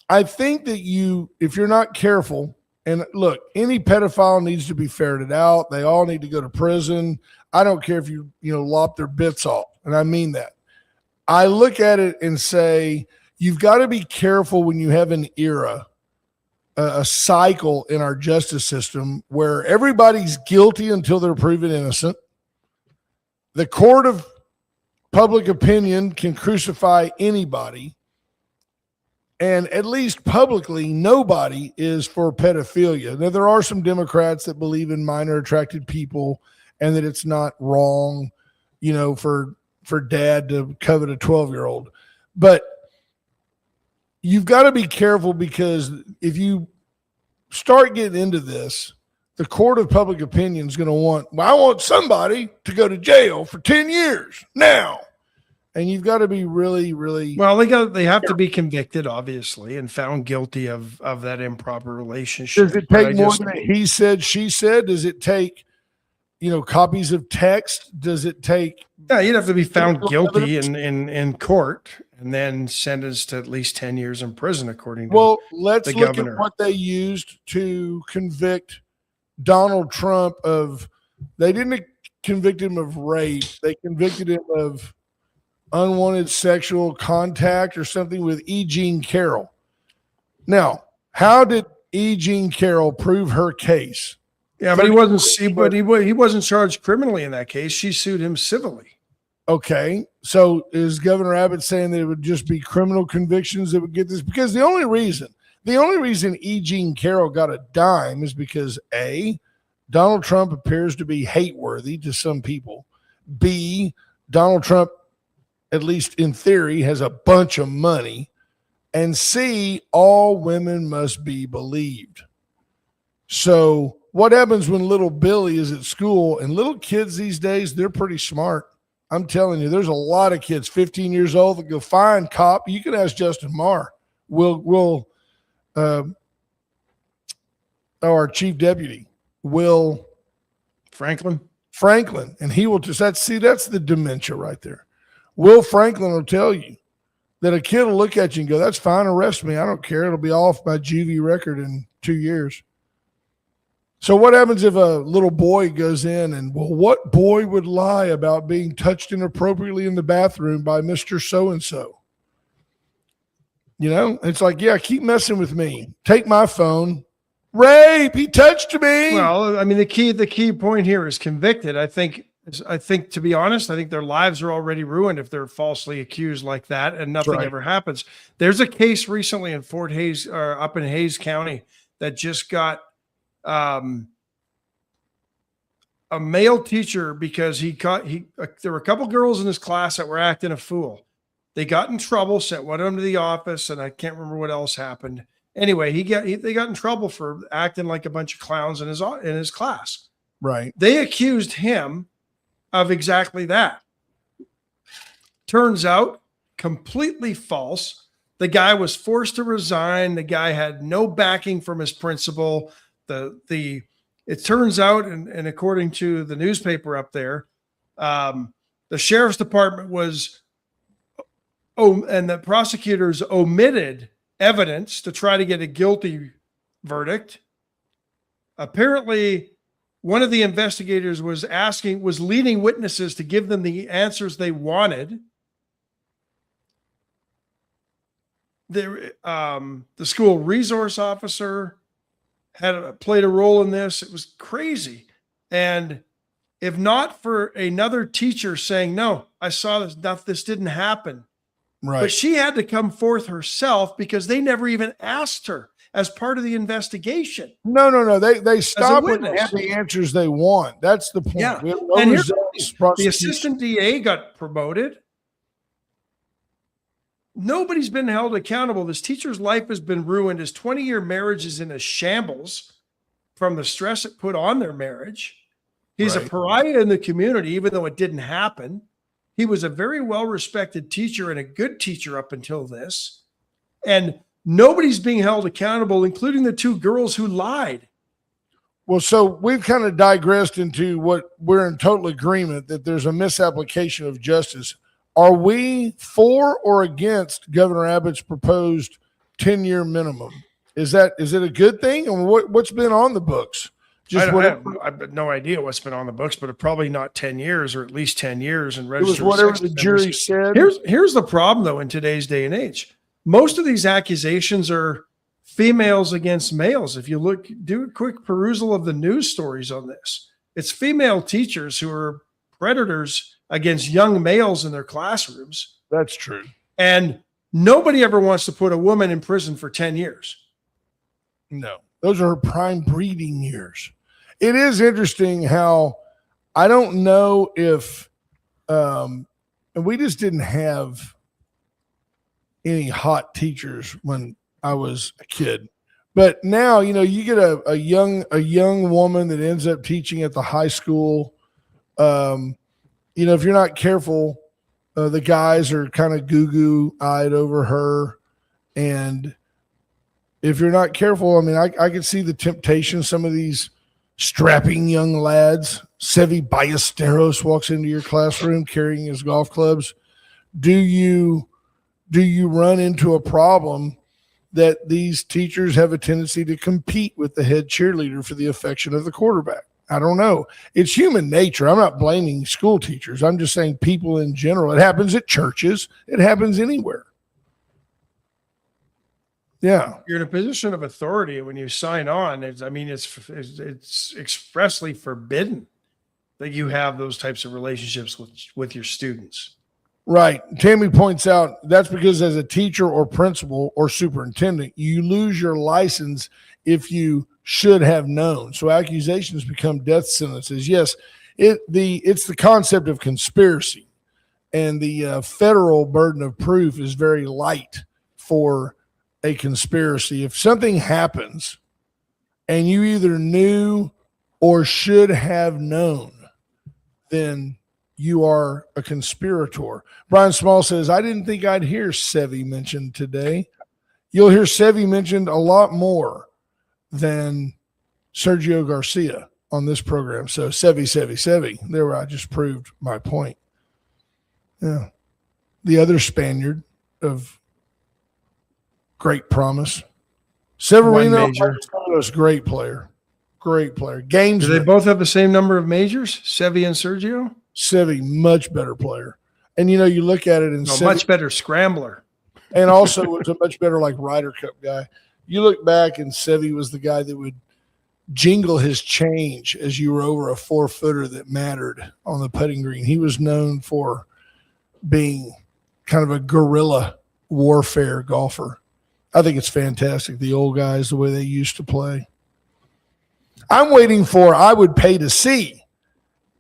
I think that if you're not careful, and look, any pedophile needs to be ferreted out. They all need to go to prison. I don't care if you lop their bits off. And I mean that. I look at it and say, you've got to be careful when you have an era, a cycle in our justice system where everybody's guilty until they're proven innocent. The court of public opinion can crucify anybody. And at least publicly, nobody is for pedophilia. Now, there are some Democrats that believe in minor attracted people and that it's not wrong, for dad to covet a 12-year-old. But you've got to be careful, because if you start getting into this, the court of public opinion is going to I want somebody to go to jail for 10 years now. And you've got to be really, really well. They have to be convicted, obviously, and found guilty of that improper relationship. Does it take more than he said, she said? Does it take, copies of text? Does it take? Yeah, you'd have to be found guilty in court and then sentenced to at least 10 years in prison, according to let's the look governor. At what they used to convict Donald Trump of. They didn't convict him of rape. They convicted him of unwanted sexual contact or something with E. Jean Carroll. Now, how did E. Jean Carroll prove her case? Yeah, but he wasn't charged criminally in that case. She sued him civilly. Okay, so is Governor Abbott saying that it would just be criminal convictions that would get this? Because the only reason E. Jean Carroll got a dime is because A, Donald Trump appears to be hate-worthy to some people. B, Donald Trump, at least in theory, has a bunch of money. And C, all women must be believed. So what happens when little Billy is at school? And little kids these days, they're pretty smart. I'm telling you, there's a lot of kids 15 years old that go, fine, cop. You can ask Justin Marr. Our chief deputy, Will Franklin. And he will just, that's the dementia right there. Will Franklin will tell you that a kid will look at you and go, that's fine, arrest me. I don't care. It'll be off my juvie record in 2 years. So what happens if a little boy goes in and, what boy would lie about being touched inappropriately in the bathroom by Mr. So-and-so? It's like, yeah, keep messing with me. Take my phone. Rape, he touched me. Well, I mean, the key point here is convicted. I think, to be honest, I think their lives are already ruined if they're falsely accused like that and nothing ever happens. There's a case recently in Fort Hays, up in Hays County, that just got a male teacher because there were a couple girls in his class that were acting a fool. They got in trouble, sent one of them to the office, and I can't remember what else happened. Anyway, they got in trouble for acting like a bunch of clowns in his class. Right. They accused him of exactly that. Turns out, completely false. The guy was forced to resign. The guy had no backing from his principal. It turns out, and according to the newspaper up there, the sheriff's department and the prosecutors omitted evidence to try to get a guilty verdict. Apparently, one of the investigators was leading witnesses to give them the answers they wanted. The school resource officer played a role in this. It was crazy. And if not for another teacher saying, no, I saw this didn't happen. Right. But she had to come forth herself because they never even asked her as part of the investigation. No. They stop when they have the answers they want. That's the point. Yeah. And the assistant DA got promoted. Nobody's been held accountable. This teacher's life has been ruined. His 20-year marriage is in a shambles from the stress it put on their marriage. He's a pariah in the community, even though it didn't happen. He was a very well-respected teacher and a good teacher up until this. And nobody's being held accountable, including the two girls who lied. Well, so we've kind of digressed into what we're in total agreement that there's a misapplication of justice. Are we for or against Governor Abbott's proposed 10-year minimum? Is it a good thing? And what's been on the books? I have no idea what's been on the books, but probably not 10 years or at least 10 years. And it was whatever the jury said. Here's the problem, though, in today's day and age. Most of these accusations are females against males. If you do a quick perusal of the news stories on this, it's female teachers who are predators against young males in their classrooms. That's true. And nobody ever wants to put a woman in prison for 10 years. No, those are her prime breeding years. It is interesting how I don't know if, and we just didn't have any hot teachers when I was a kid. But now, you get a young woman that ends up teaching at the high school. If you're not careful, the guys are kind of goo-goo-eyed over her. And if you're not careful, I can see the temptation. Some of these strapping young lads, Sevi Ballesteros walks into your classroom carrying his golf clubs. Do you run into a problem that these teachers have a tendency to compete with the head cheerleader for the affection of the quarterback? I don't know. It's human nature. I'm not blaming school teachers. I'm just saying people in general. It happens at churches. It happens anywhere. Yeah. You're in a position of authority when you sign on. It's expressly forbidden that you have those types of relationships with your students. Right. Tammy points out that's because as a teacher or principal or superintendent, you lose your license if you should have known. So accusations become death sentences. Yes, it's the concept of conspiracy, and the federal burden of proof is very light for a conspiracy. If something happens and you either knew or should have known, then you are a conspirator. Brian Small says, I didn't think I'd hear Sevi mentioned today. You'll hear Sevi mentioned a lot more than Sergio Garcia on this program. So Sevi. There, I just proved my point. Yeah. The other Spaniard of great promise. Severino, great player. Games. Do they both have the same number of majors, Sevi and Sergio? Sevi, much better player. And, you look at it and much better scrambler. And also was a much better Ryder Cup guy. You look back and Sevi was the guy that would jingle his change as you were over a 4-footer that mattered on the putting green. He was known for being kind of a guerrilla warfare golfer. I think it's fantastic. The old guys, the way they used to play. I'm waiting for, I would pay to see.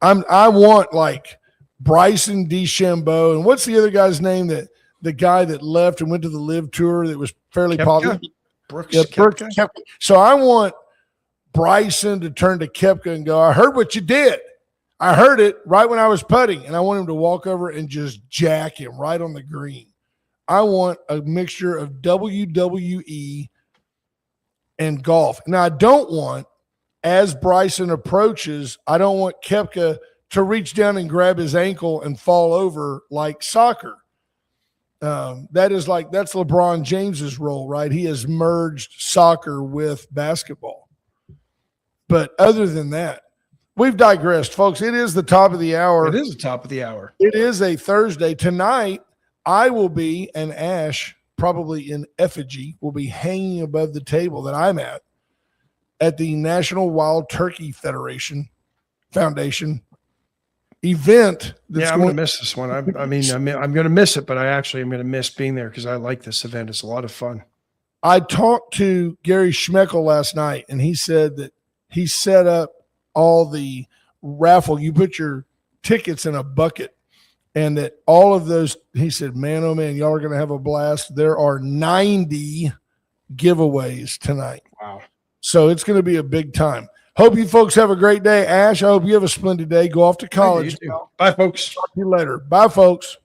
I want like Bryson DeChambeau. And what's the other guy's name, that the guy that left and went to the Live Tour that was fairly popular? Brooks Koepka. Koepka. So I want Bryson to turn to Koepka and go, I heard what you did. I heard it right when I was putting, and I want him to walk over and just jack him right on the green. I want a mixture of WWE and golf. Now, I don't want, as Bryson approaches, I don't want Koepka to reach down and grab his ankle and fall over like soccer. That's LeBron James's role, right? He has merged soccer with basketball. But other than that, we've digressed, folks. It is the top of the hour. It is the top of the hour. It is a Thursday. Tonight, I will be, and Ash, probably in effigy, will be hanging above the table that I'm at the National Wild Turkey Foundation event. Yeah, I'm going to miss this one. I'm going to miss it, but I actually am going to miss being there because I like this event. It's a lot of fun. I talked to Gary Schmeckel last night, and he said that he set up all the raffle. You put your tickets in a bucket. And that all of those, he said, man, oh man, y'all are going to have a blast. There are 90 giveaways tonight. Wow. So it's going to be a big time. Hope you folks have a great day. Ash, I hope you have a splendid day. Go off to college. Bye, folks. Talk to you later. Bye, folks.